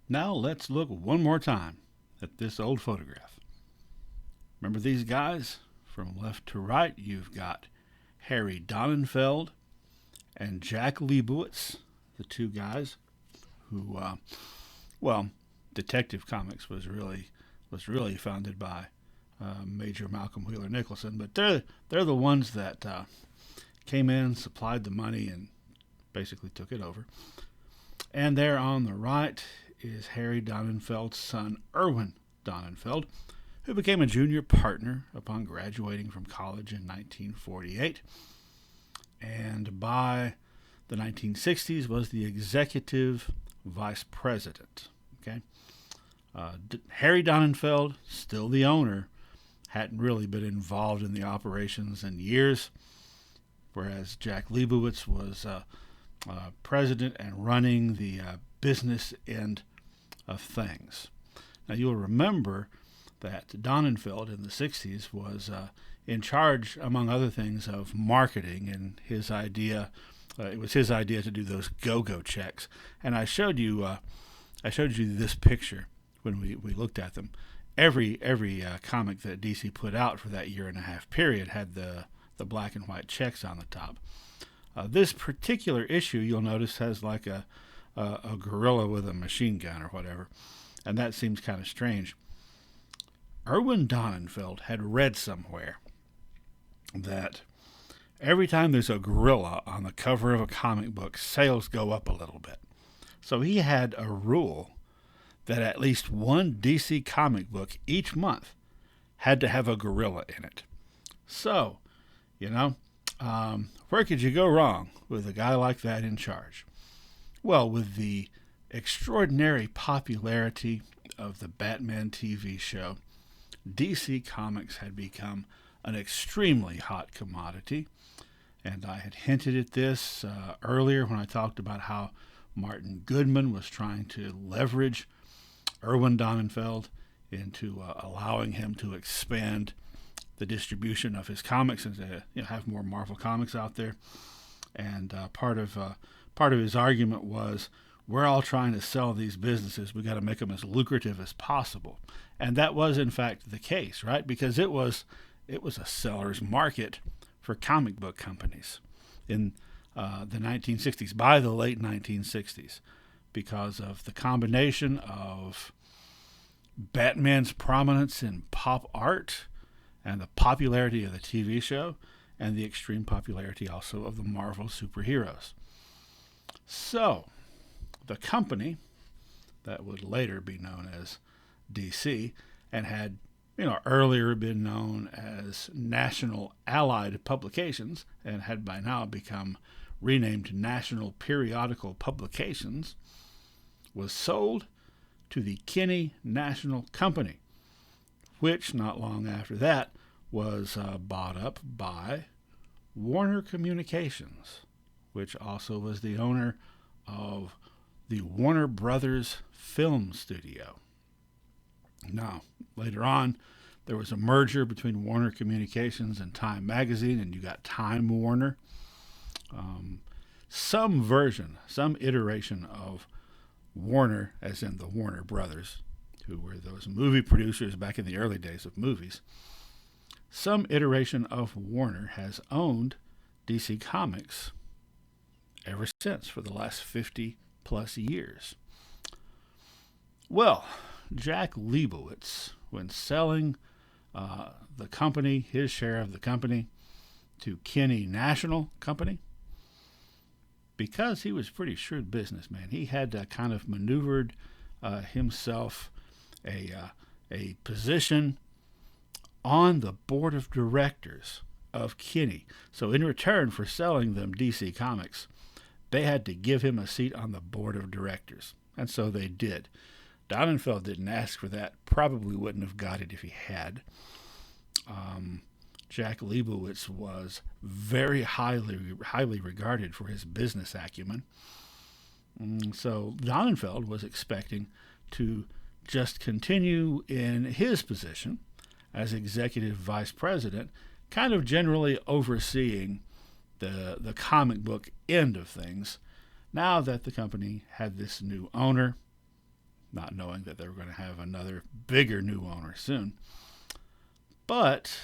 Now let's look one more time at this old photograph. Remember these guys? From left to right, you've got Harry Donenfeld and Jack Leibowitz, the two guys who, well, Detective Comics was really founded by Major Malcolm Wheeler Nicholson, but they're the ones that came in, supplied the money, and basically took it over. And there on the right is Harry Donenfeld's son, Erwin Donenfeld, who became a junior partner upon graduating from college in 1948. And by the 1960s was the executive vice president. Okay, Harry Donenfeld, still the owner, hadn't really been involved in the operations in years, whereas Jack Leibowitz was president and running the business end of things. Now you'll remember that Donenfeld in the 60s was in charge, among other things, of marketing, and it was his idea to do those go-go checks. And I showed you this picture when we looked at them. Every comic that DC put out for that year and a half period had the black and white checks on the top. This particular issue, you'll notice, has like a gorilla with a machine gun or whatever, and that seems kind of strange. Erwin Donenfeld had read somewhere that every time there's a gorilla on the cover of a comic book, sales go up a little bit. So he had a rule that at least one DC comic book each month had to have a gorilla in it. So, where could you go wrong with a guy like that in charge? Well, with the extraordinary popularity of the Batman TV show, DC Comics had become an extremely hot commodity. And I had hinted at this earlier when I talked about how Martin Goodman was trying to leverage Erwin Donenfeld into allowing him to expand the distribution of his comics and to have more Marvel comics out there. And part of his argument was, we're all trying to sell these businesses. We got to make them as lucrative as possible, and that was in fact the case, right? Because it was a seller's market for comic book companies in the 1960s, by the late 1960s, because of the combination of Batman's prominence in pop art and the popularity of the TV show and the extreme popularity also of the Marvel superheroes. So, the company that would later be known as DC and had earlier been known as National Allied Publications and had by now become renamed National Periodical Publications, was sold to the Kinney National Company, which not long after that was bought up by Warner Communications, which also was the owner of the Warner Brothers Film Studio. Now, later on, there was a merger between Warner Communications and Time Magazine, and you got Time Warner. Some iteration of Warner, as in the Warner Brothers, who were those movie producers back in the early days of movies, some iteration of Warner has owned DC Comics ever since, for the last 50 plus years. Well, Jack Leibowitz, when selling the company, his share of the company, to Kinney National Company, because he was a pretty shrewd businessman, he had kind of maneuvered himself a position on the board of directors of Kinney. So in return for selling them DC Comics, they had to give him a seat on the board of directors. And so they did. Donenfeld didn't ask for that, probably wouldn't have got it if he had. Jack Leibowitz was very highly regarded for his business acumen. So Donenfeld was expecting to just continue in his position as executive vice president, kind of generally overseeing the comic book end of things, now that the company had this new owner, not knowing that they were going to have another bigger new owner soon. But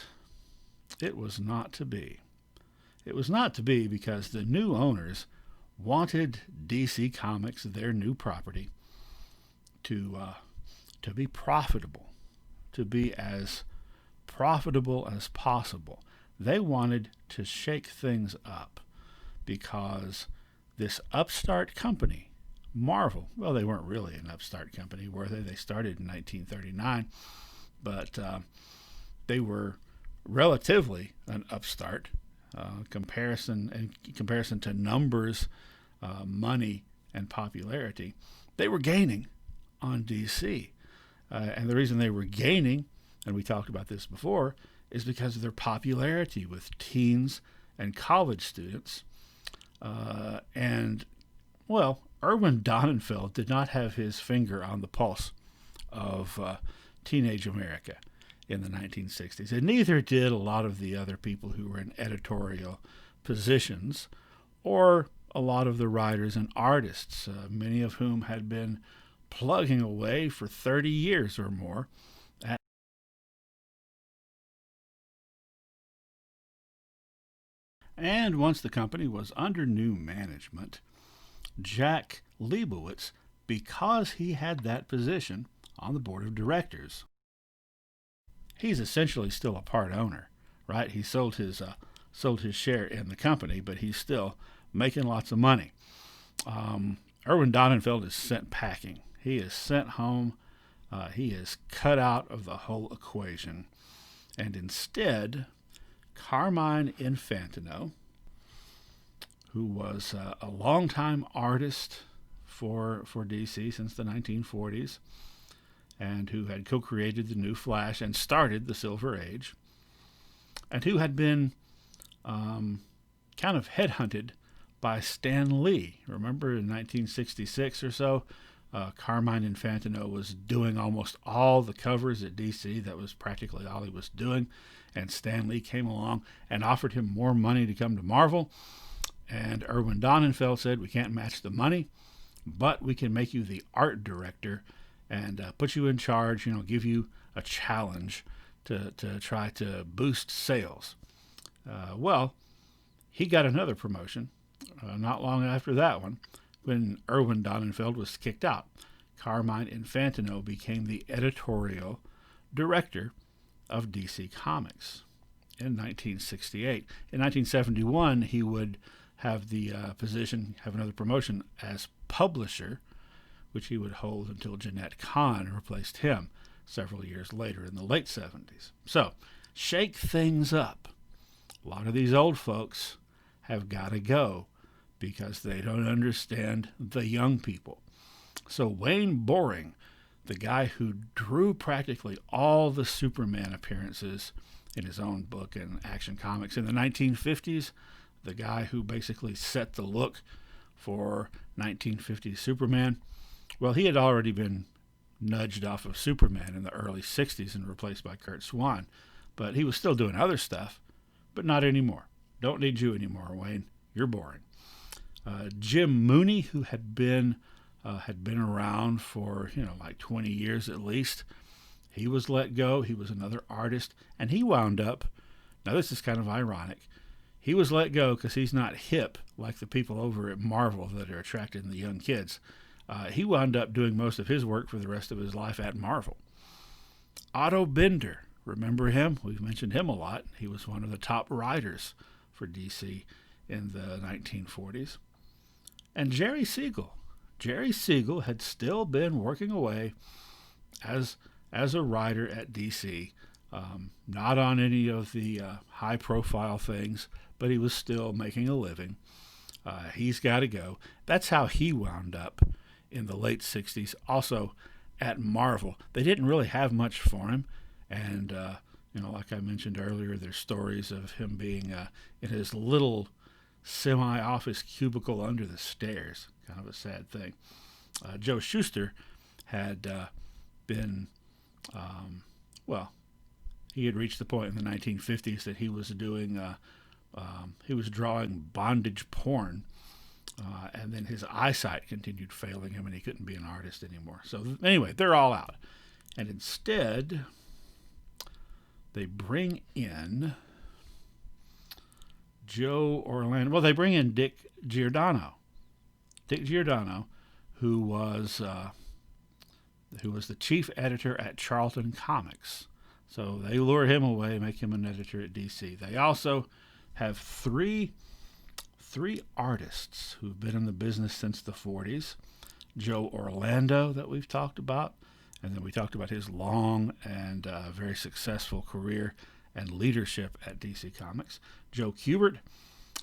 it was not to be. It was not to be because the new owners wanted DC Comics, their new property, to be profitable, to be as profitable as possible. They wanted to shake things up because this upstart company, Marvel, well, they weren't really an upstart company, were they? They started in 1939, but they were relatively an upstart in comparison to numbers, money, and popularity. They were gaining on DC. And the reason they were gaining, and we talked about this before, is because of their popularity with teens and college students. And, well, Irwin Donenfeld did not have his finger on the pulse of teenage America in the 1960s, and neither did a lot of the other people who were in editorial positions or a lot of the writers and artists, many of whom had been plugging away for 30 years or more. And once the company was under new management, Jack Leibowitz, because he had that position on the board of directors, he's essentially still a part owner, right? He sold his share in the company, but he's still making lots of money. Irwin Donenfeld is sent packing. He is sent home. He is cut out of the whole equation. And instead, Carmine Infantino, who was a longtime artist for DC since the 1940s, and who had co-created the New Flash and started the Silver Age, and who had been kind of headhunted by Stan Lee. Remember in 1966 or so, Carmine Infantino was doing almost all the covers at DC. That was practically all he was doing. And Stan Lee came along and offered him more money to come to Marvel. And Irwin Donenfeld said, we can't match the money, but we can make you the art director and put you in charge, give you a challenge to try to boost sales. Well, he got another promotion not long after that one, when Irwin Donenfeld was kicked out. Carmine Infantino became the editorial director of DC Comics in 1968. In 1971, he would have the have another promotion as publisher, which he would hold until Jeanette Kahn replaced him several years later in the late 70s. So, shake things up. A lot of these old folks have got to go because they don't understand the young people. So Wayne Boring, the guy who drew practically all the Superman appearances in his own book and Action Comics in the 1950s, the guy who basically set the look for 1950s Superman, well, he had already been nudged off of Superman in the early 60s and replaced by Kurt Swan. But he was still doing other stuff, but not anymore. Don't need you anymore, Wayne. You're boring. Jim Mooney, who had been around for like 20 years at least, he was let go. He was another artist, and he wound up. Now this is kind of ironic. He was let go because he's not hip like the people over at Marvel that are attracting the young kids. He wound up doing most of his work for the rest of his life at Marvel. Otto Bender, remember him? We've mentioned him a lot. He was one of the top writers for DC in the 1940s. And Jerry Siegel. Jerry Siegel had still been working away as a writer at DC, not on any of the high-profile things, but he was still making a living. He's got to go. That's how he wound up in the late 60s, also at Marvel. They didn't really have much for him, and like I mentioned earlier, there's stories of him being in his little semi-office cubicle under the stairs. Kind of a sad thing. Joe Shuster had been, he had reached the point in the 1950s that he was doing, he was drawing bondage porn And then his eyesight continued failing him, and he couldn't be an artist anymore. So anyway, they're all out. And instead, they bring in Joe Orlando. Well, they bring in Dick Giordano. Dick Giordano, who was the chief editor at Charlton Comics. So they lure him away, make him an editor at DC. They also have three artists who've been in the business since the 40s. Joe Orlando, that we've talked about, and then we talked about his long and very successful career and leadership at DC Comics. Joe Kubert,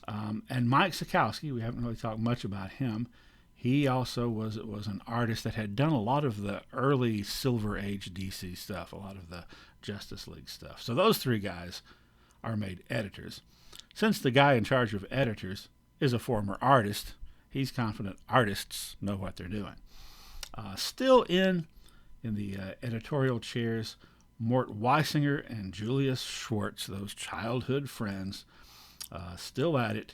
and Mike Sekowsky. We haven't really talked much about him. He also was an artist that had done a lot of the early Silver Age DC stuff, a lot of the Justice League stuff. So those three guys are made editors. Since the guy in charge of editors is a former artist, he's confident artists know what they're doing. Still in the editorial chairs, Mort Weisinger and Julius Schwartz, those childhood friends, still at it,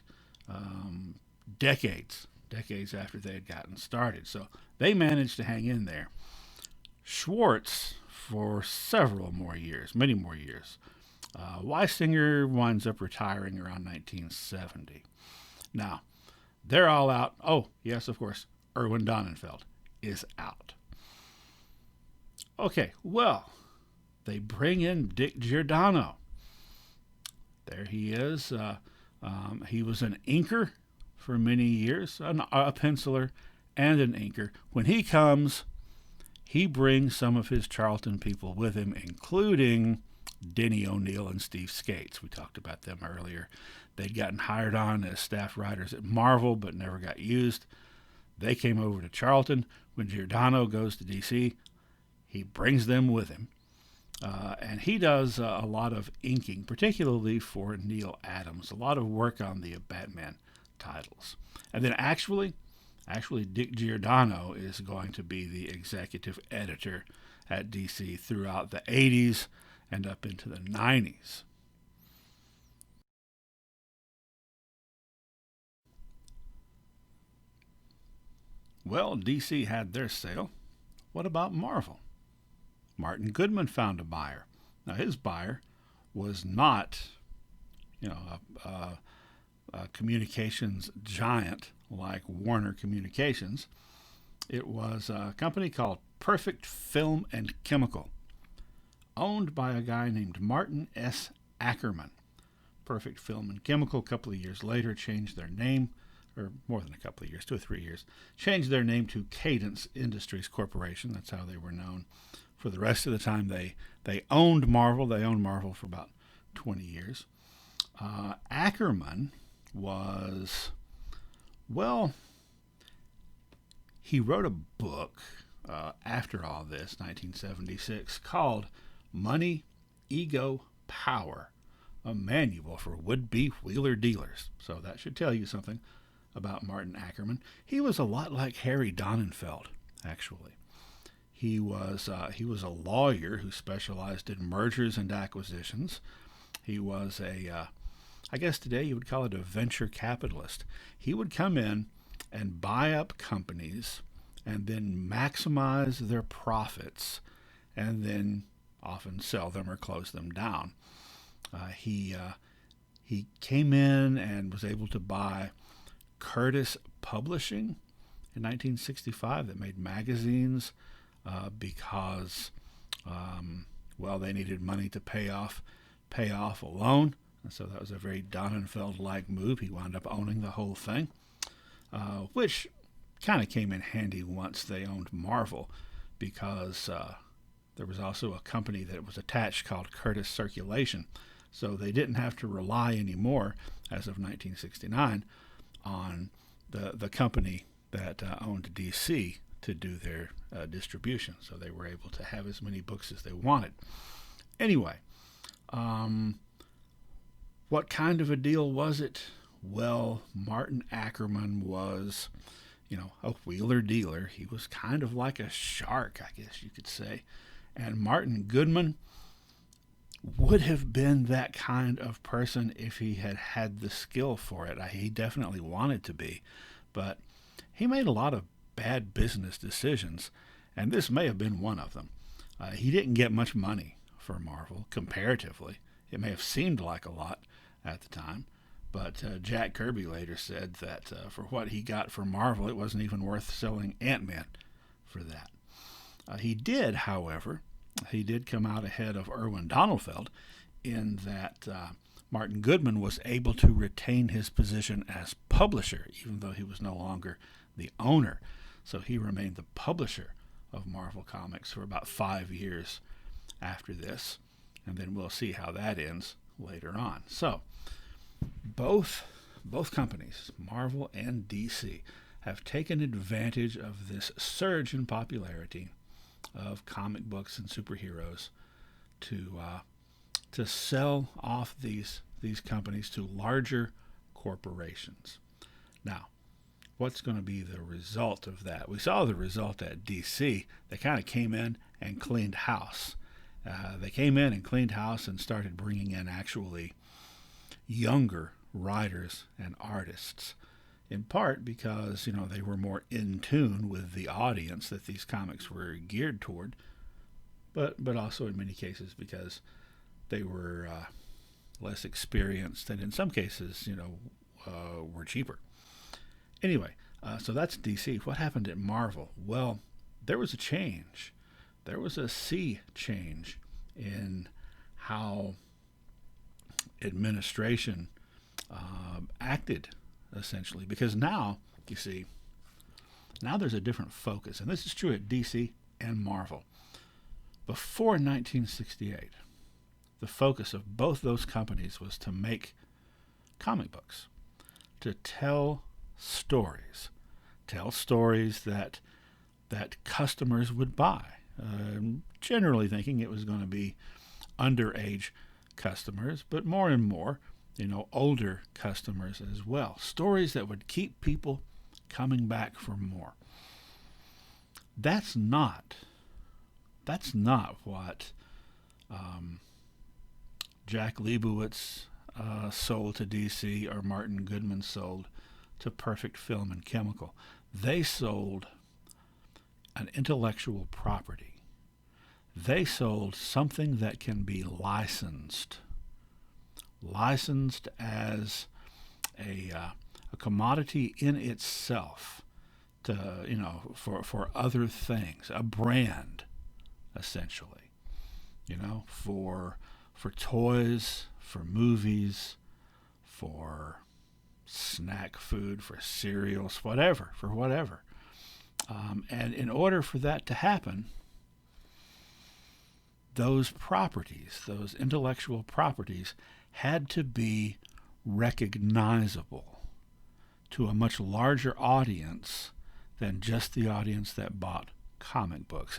decades after they had gotten started. So they managed to hang in there. Schwartz for several more years, many more years. Weisinger winds up retiring around 1970. Now, they're all out. Oh, yes, of course, Erwin Donenfeld is out. Okay, well, they bring in Dick Giordano. There he is. He was an inker for many years, a penciler and an inker. When he comes, he brings some of his Charlton people with him, including Denny O'Neil and Steve Skates. We talked about them earlier. They'd gotten hired on as staff writers at Marvel, but never got used. They came over to Charlton. When Giordano goes to DC, he brings them with him. And he does a lot of inking, particularly for Neil Adams, a lot of work on the Batman titles. And then actually Dick Giordano is going to be the executive editor at DC throughout the 80s and up into the 90s. Well, DC had their sale. What about Marvel? Martin Goodman found a buyer. Now, his buyer was not, a communications giant like Warner Communications. It was a company called Perfect Film and Chemical, owned by a guy named Martin S. Ackerman. Perfect Film and Chemical, a couple of years later, changed their name, or more than a couple of years, 2 or 3 years, changed their name to Cadence Industries Corporation. That's how they were known. For the rest of the time, they owned Marvel. They owned Marvel for about 20 years. Ackerman was, well, he wrote a book after all this, 1976, called Money, Ego, Power, a manual for would-be wheeler dealers. So that should tell you something about Martin Ackerman. He was a lot like Harry Donenfeld, actually. He was a lawyer who specialized in mergers and acquisitions. He was I guess today you would call it a venture capitalist. He would come in and buy up companies and then maximize their profits and then often sell them or close them down. He came in and was able to buy Curtis Publishing in 1965 that made magazines because, they needed money to pay off a loan. And so that was a very Donenfeld-like move. He wound up owning the whole thing, which kind of came in handy once they owned Marvel, because there was also a company that was attached called Curtis Circulation. So they didn't have to rely anymore, as of 1969, on the company that owned DC to do their distribution. So they were able to have as many books as they wanted. Anyway, what kind of a deal was it? Well, Martin Ackerman was, a wheeler dealer. He was kind of like a shark, I guess you could say. And Martin Goodman would have been that kind of person if he had had the skill for it. He definitely wanted to be, but he made a lot of bad business decisions, and this may have been one of them. He didn't get much money for Marvel, comparatively. It may have seemed like a lot at the time, but Jack Kirby later said that for what he got for Marvel, it wasn't even worth selling Ant-Man for that. He did, however, he did come out ahead of Irwin Donenfeld in that Martin Goodman was able to retain his position as publisher, even though he was no longer the owner. So he remained the publisher of Marvel Comics for about 5 years after this, and then we'll see how that ends later on. So both companies, Marvel and DC, have taken advantage of this surge in popularity of comic books and superheroes to sell off these companies to larger corporations. Now, what's going to be the result of that? We saw the result at DC. They kind of came in and cleaned house. They came in and cleaned house and started bringing in actually younger writers and artists, in part because they were more in tune with the audience that these comics were geared toward, but also in many cases because they were less experienced and in some cases were cheaper. Anyway, so that's DC. What happened at Marvel? Well, there was a change. There was a sea change in how administration acted, essentially, because now, you see, now there's a different focus, and this is true at DC and Marvel. Before 1968, the focus of both those companies was to make comic books, to tell stories that customers would buy, generally thinking it was going to be underage customers, but more and more, older customers as well. Stories that would keep people coming back for more. That's not what Jack Leibowitz sold to DC or Martin Goodman sold to Perfect Film and Chemical. They sold an intellectual property. They sold something that can be licensed as a commodity in itself, to for other things, a brand, essentially, for toys, for movies, for snack food, for cereals, whatever. And in order for that to happen, those properties, those intellectual properties, had to be recognizable to a much larger audience than just the audience that bought comic books.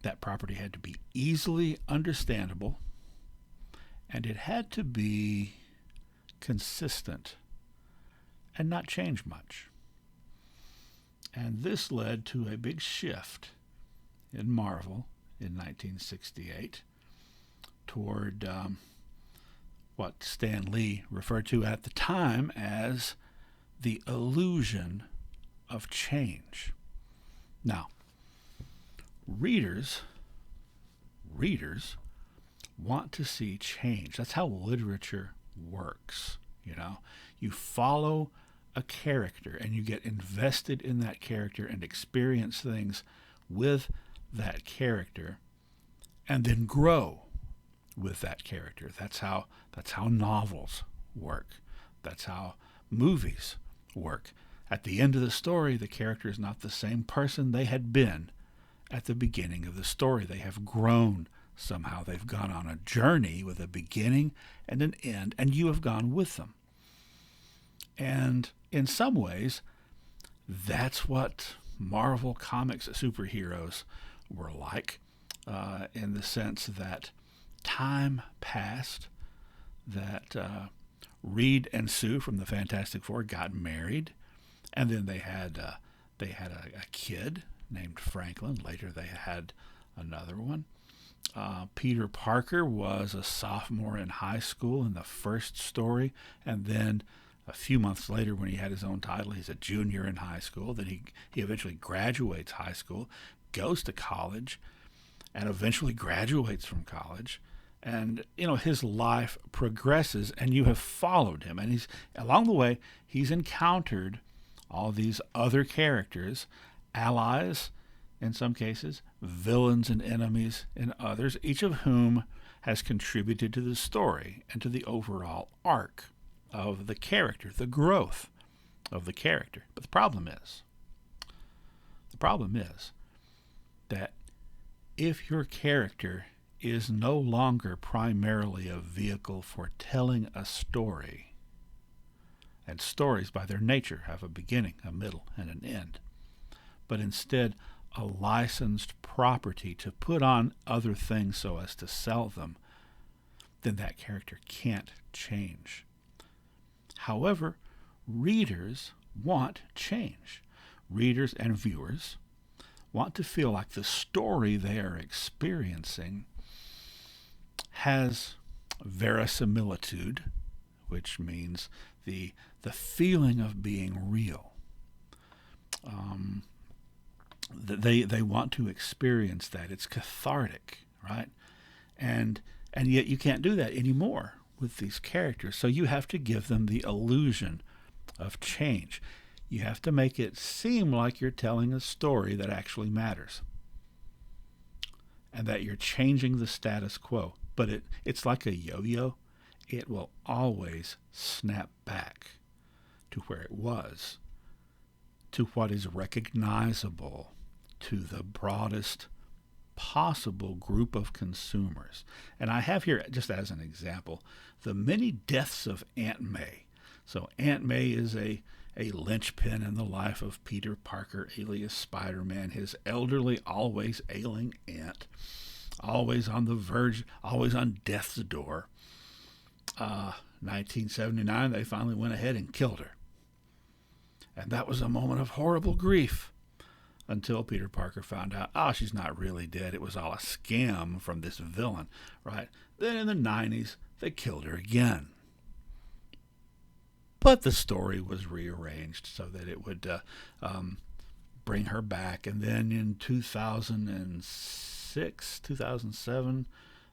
That property had to be easily understandable, and it had to be consistent and not change much. And this led to a big shift in Marvel in 1968 toward what Stan Lee referred to at the time as the illusion of change. Now, readers want to see change. That's how literature works. You follow a character and you get invested in that character and experience things with that character and then grow with that character. That's how novels work. That's how movies work. At the end of the story, the character is not the same person they had been at the beginning of the story. They have grown somehow. They've gone on a journey with a beginning and an end, and you have gone with them. And in some ways, that's what Marvel Comics superheroes were like, in the sense that time passed, that Reed and Sue from the Fantastic Four got married, and then they had a kid named Franklin. Later they had another one. Peter Parker was a sophomore in high school in the first story, and then a few months later, when he had his own title, he's a junior in high school. Then he eventually graduates high school, goes to college, and eventually graduates from college. And his life progresses, and you have followed him. And he's along the way, he's encountered all these other characters, allies in some cases, villains and enemies in others, each of whom has contributed to the story and to the overall arc of the character, the growth of the character. But the problem is that if your character is no longer primarily a vehicle for telling a story, and stories by their nature have a beginning, a middle, and an end, but instead a licensed property to put on other things so as to sell them, then that character can't change. However, readers want change. Readers and viewers want to feel like the story they are experiencing has verisimilitude, which means the feeling of being real. They want to experience that. It's cathartic, right? And yet you can't do that anymore with these characters. So you have to give them the illusion of change. You have to make it seem like you're telling a story that actually matters, and that you're changing the status quo. But it's like a yo-yo. It will always snap back to where it was, to what is recognizable to the broadest possible group of consumers. And I have here, just as an example, the many deaths of Aunt May. So Aunt May is a linchpin in the life of Peter Parker, alias Spider-Man, his elderly, always ailing aunt, always on the verge, always on death's door. 1979, they finally went ahead and killed her. And that was a moment of horrible grief, until Peter Parker found out, she's not really dead. It was all a scam from this villain, right? Then in the 90s, they killed her again. But the story was rearranged so that it would bring her back. And then in 2006, 2007,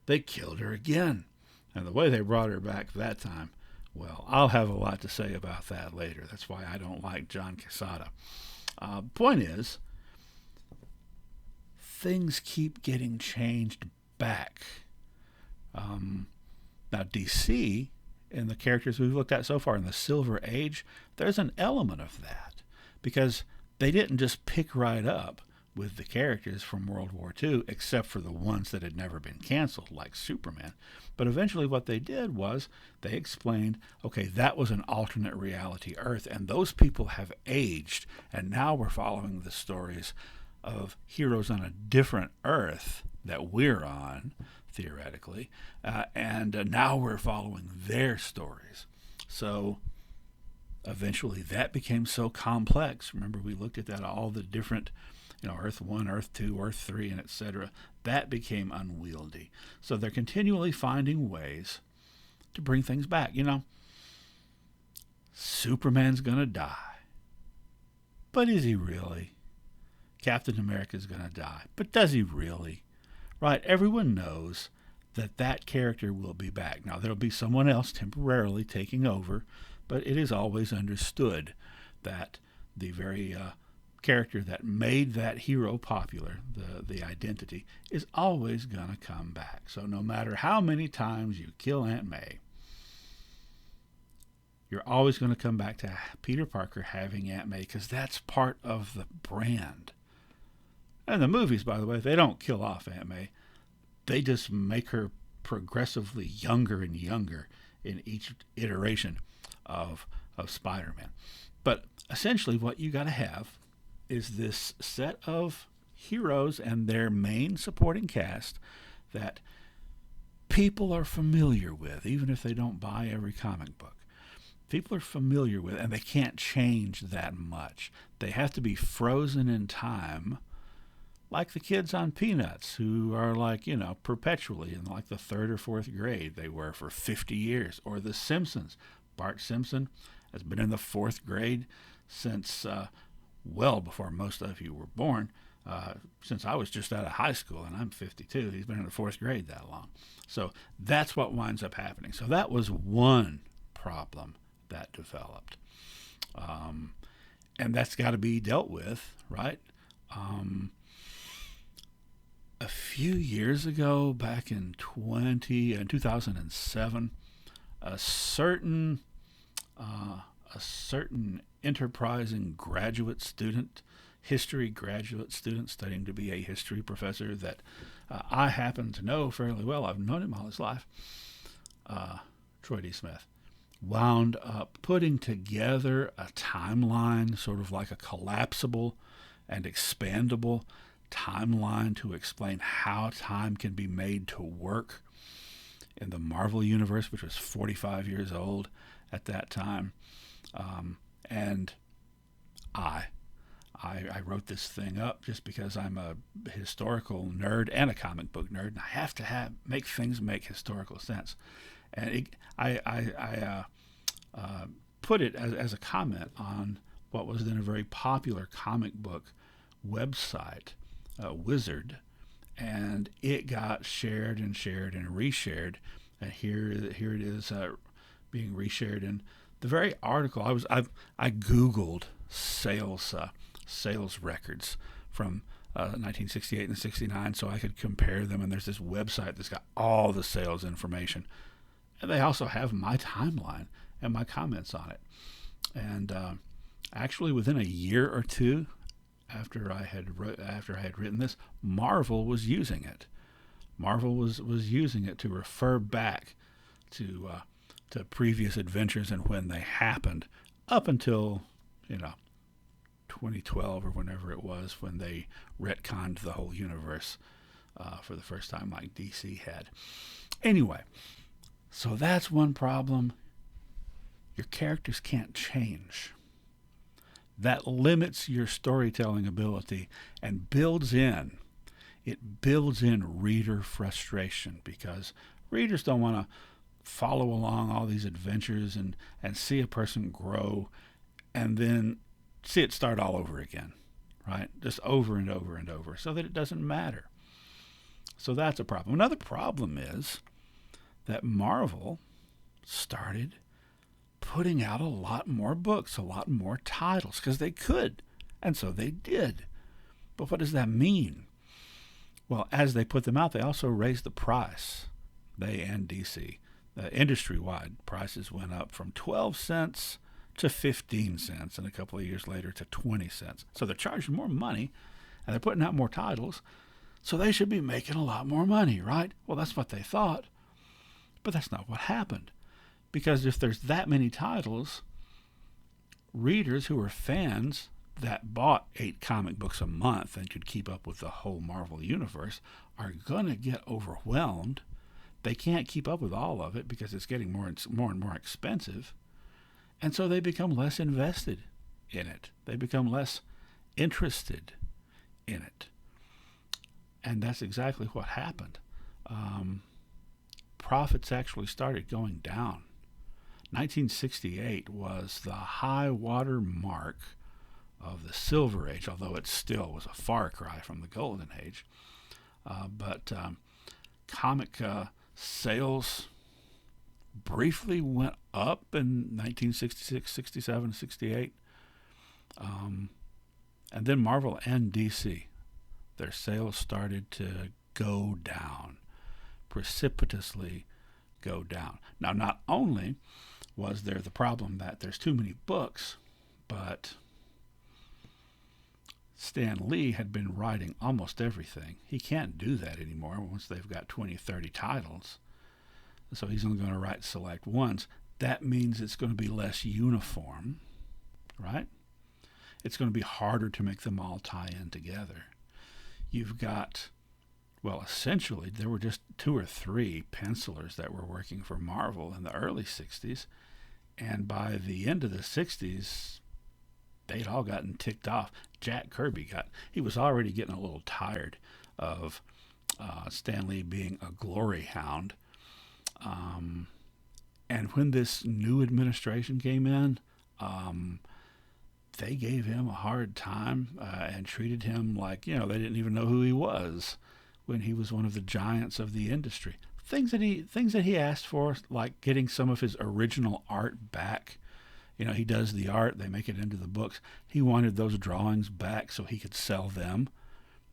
they killed her again. And the way they brought her back that time, well, I'll have a lot to say about that later. That's why I don't like John Quesada. Point is, things keep getting changed back. Now, DC, in the characters we've looked at so far in the Silver Age, there's an element of that, because they didn't just pick right up with the characters from World War II, except for the ones that had never been canceled, like Superman. But eventually what they did was they explained, okay, that was an alternate reality Earth, and those people have aged, and now we're following the stories of heroes on a different Earth that we're on, theoretically, and now we're following their stories. So eventually that became so complex. Remember, we looked at that, all the different, Earth 1, Earth 2, Earth 3, and etc. That became unwieldy. So they're continually finding ways to bring things back. Superman's going to die. But is he really? Captain America's going to die. But does he really? Right? Everyone knows that character will be back. Now, there'll be someone else temporarily taking over, but it is always understood that the very character that made that hero popular, the identity, is always going to come back. So no matter how many times you kill Aunt May, you're always going to come back to Peter Parker having Aunt May, because that's part of the brand. And the movies, by the way, they don't kill off Aunt May. They just make her progressively younger and younger in each iteration of Spider-Man. But essentially what you got to have is this set of heroes and their main supporting cast that people are familiar with, even if they don't buy every comic book. People are familiar with, and they can't change that much. They have to be frozen in time, like the kids on Peanuts, who are perpetually in like the 3rd or 4th grade. They were for 50 years. Or the Simpsons, Bart Simpson has been in the fourth grade since well before most of you were born. Since I was just out of high school, and I'm 52, he's been in the fourth grade that long. So that's what winds up happening. So that was one problem that developed. And that's got to be dealt with, right? A few years ago, back in 2007, a certain enterprising graduate student, history graduate student studying to be a history professor that I happen to know fairly well. I've known him all his life. Troy D. Smith wound up putting together a timeline, sort of like a collapsible and expandable timeline to explain how time can be made to work in the Marvel universe, which was 45 years old at that time. And I wrote this thing up just because I'm a historical nerd and a comic book nerd, and I have to make things make historical sense. And I put it as a comment on what was then a very popular comic book website, Wizard, and it got shared and shared and reshared. And here it is being reshared in the very article. I Googled sales records from 1968 and 69 so I could compare them. And there's this website that's got all the sales information. And they also have my timeline and my comments on it. And actually, within a year or two after I had written this, Marvel was using it. Marvel was using it to refer back to previous adventures and when they happened, up until 2012 or whenever it was, when they retconned the whole universe for the first time, like DC had. Anyway. So that's one problem. Your characters can't change. That limits your storytelling ability and builds in reader frustration, because readers don't want to follow along all these adventures and see a person grow and then see it start all over again, right? Just over and over and over, so that it doesn't matter. So that's a problem. Another problem is that Marvel started putting out a lot more books, a lot more titles, because they could, and so they did. But what does that mean? Well, as they put them out, they also raised the price. They and DC. Industry-wide prices went up from 12 cents to 15 cents, and a couple of years later to 20 cents. So they're charging more money, and they're putting out more titles, so they should be making a lot more money, right? Well, that's what they thought. But that's not what happened. Because if there's that many titles, readers who are fans that bought 8 comic books a month and could keep up with the whole Marvel universe are going to get overwhelmed. They can't keep up with all of it because it's getting more and more expensive. And so they become less invested in it. They become less interested in it. And that's exactly what happened. Profits actually started going down. 1968 was the high water mark of the Silver Age, although it still was a far cry from the Golden Age. But comic sales briefly went up in 1966, 67, 68. And then Marvel and DC, their sales started to go down, precipitously go down. Now, not only was there the problem that there's too many books, but Stan Lee had been writing almost everything. He can't do that anymore once they've got 20, 30 titles. So he's only going to write select ones. That means it's going to be less uniform, right? It's going to be harder to make them all tie in together. You've got, well, essentially, there were just 2 or 3 pencilers that were working for Marvel in the early 60s. And by the end of the 60s, they'd all gotten ticked off. Jack Kirby he was already getting a little tired of Stan Lee being a glory hound. And when this new administration came in, Um, they gave him a hard time and treated him like, they didn't even know who he was when he was one of the giants of the industry. Things that he asked for, like getting some of his original art back. He does the art, they make it into the books. He wanted those drawings back so he could sell them,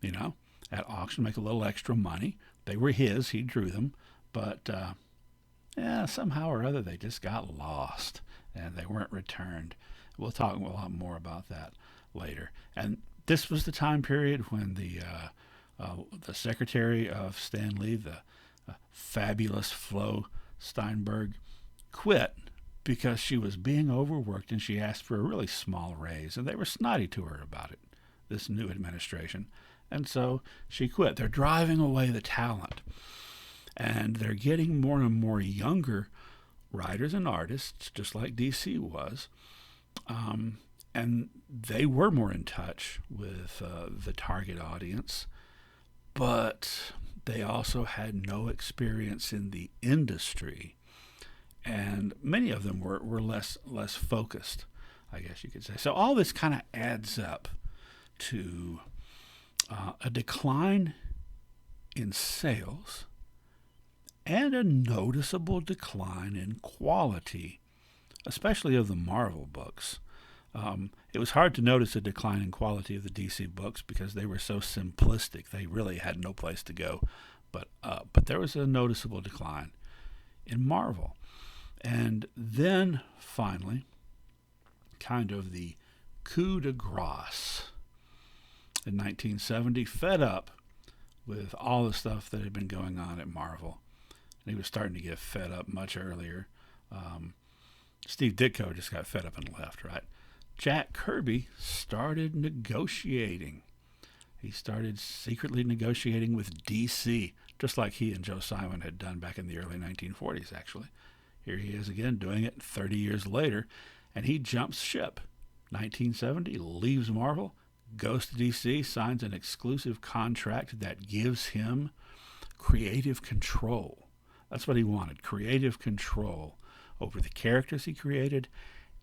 you know, at auction, make a little extra money. They were his, he drew them, but yeah, somehow or other they just got lost and they weren't returned. We'll talk a lot more about that later. And this was the time period when the secretary of Stan Lee, the fabulous Flo Steinberg, quit because she was being overworked and she asked for a really small raise, and they were snotty to her about it, this new administration. And so she quit. They're driving away the talent, and they're getting more and more younger writers and artists, just like DC was. And they were more in touch with the target audience, but they also had no experience in the industry, and many of them were less focused, I guess you could say. So all this kind of adds up to a decline in sales and a noticeable decline in quality, especially of the Marvel books. It was hard to notice a decline in quality of the DC books because they were so simplistic. They really had no place to go. But there was a noticeable decline in Marvel. And then, finally, kind of the coup de grace in 1970, fed up with all the stuff that had been going on at Marvel. And he was starting to get fed up much earlier. Steve Ditko just got fed up and left, right? Jack Kirby started negotiating. He started secretly negotiating with DC, just like he and Joe Simon had done back in the early 1940s, actually. Here he is again doing it 30 years later, and he jumps ship. 1970, leaves Marvel, goes to DC, signs an exclusive contract that gives him creative control. That's what he wanted, creative control over the characters he created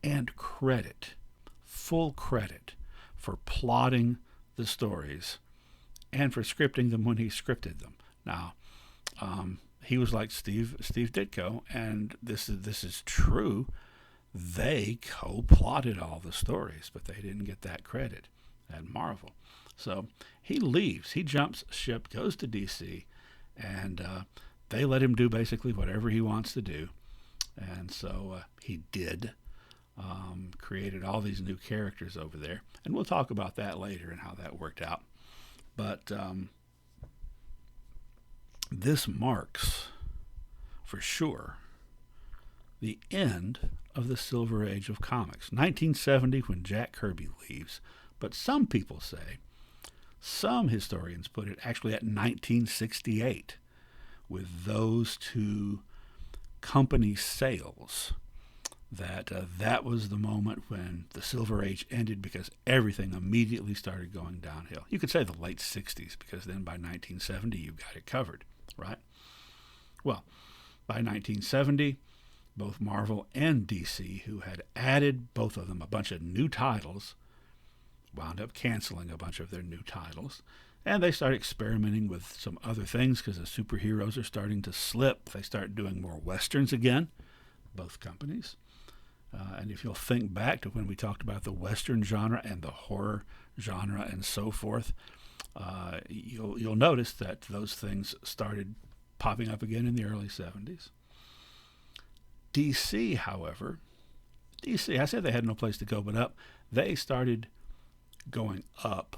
and credit, full credit for plotting the stories and for scripting them when he scripted them. Now, he was like Steve Ditko, and this is true. They co-plotted all the stories, but they didn't get that credit at Marvel. So he leaves. He jumps ship, goes to DC, and they let him do basically whatever he wants to do. And so he did. Created all these new characters over there. And we'll talk about that later and how that worked out. But this marks, for sure, the end of the Silver Age of comics. 1970, when Jack Kirby leaves. But some people say, some historians put it actually at 1968, with those two company sales, that was the moment when the Silver Age ended because everything immediately started going downhill. You could say the late 60s, because then by 1970 you got it covered, right? Well, by 1970, both Marvel and DC, who had added, both of them, a bunch of new titles, wound up canceling a bunch of their new titles. And they start experimenting with some other things because the superheroes are starting to slip. They start doing more westerns again, both companies. And if you'll think back to when we talked about the western genre and the horror genre and so forth, you'll notice that those things started popping up again in the early 70s. DC, however, I said they had no place to go but up. They started going up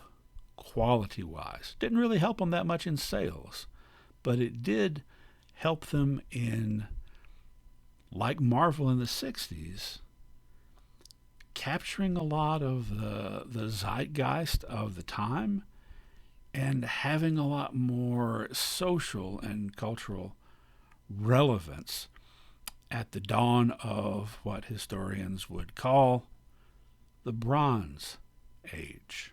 quality-wise. Didn't really help them that much in sales, but it did help them in, like Marvel in the 60s, capturing a lot of the zeitgeist of the time and having a lot more social and cultural relevance at the dawn of what historians would call the Bronze Age.